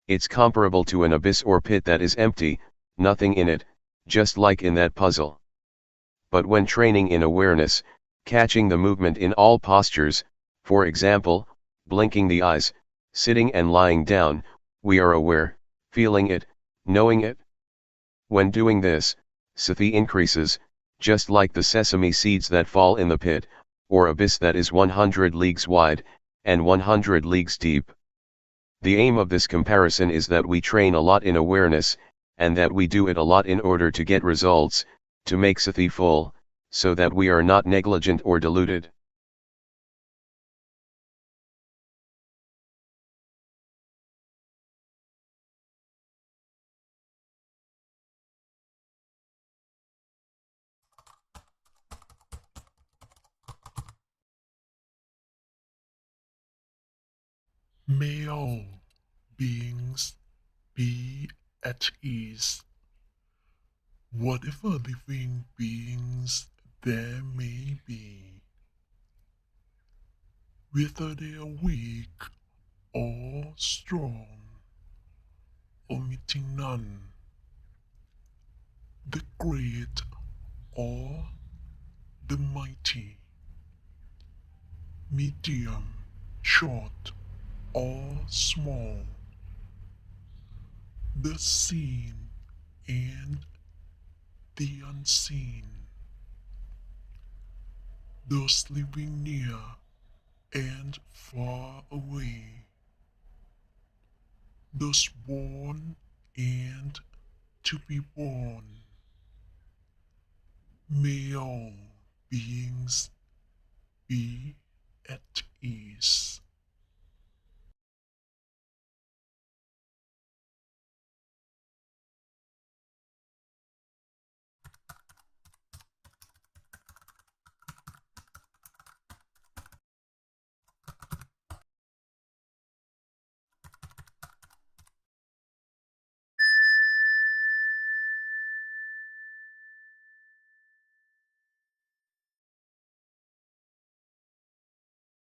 It's comparable to an abyss or pit that is empty, nothing in it, just like in that puzzle. But when training in awareness, catching the movement in all postures, for example, blinking the eyes, sitting and lying down, we are aware, feeling it, knowing it. When doing this, sati increases, just like the sesame seeds that fall in the pit, or abyss that is 100 leagues wide, and 100 leagues deep. The aim of this comparison is that we train a lot in awareness, and that we do it a lot in order to get results, to make sati full, so that we are not negligent or deluded. May all beings be at ease. Whatever living beings there may be, whether they are weak or strong, omitting none, the great or the mighty, medium, short or small, the seen and the unseen, those living near and far away, those born and to be born. May all beings be at ease.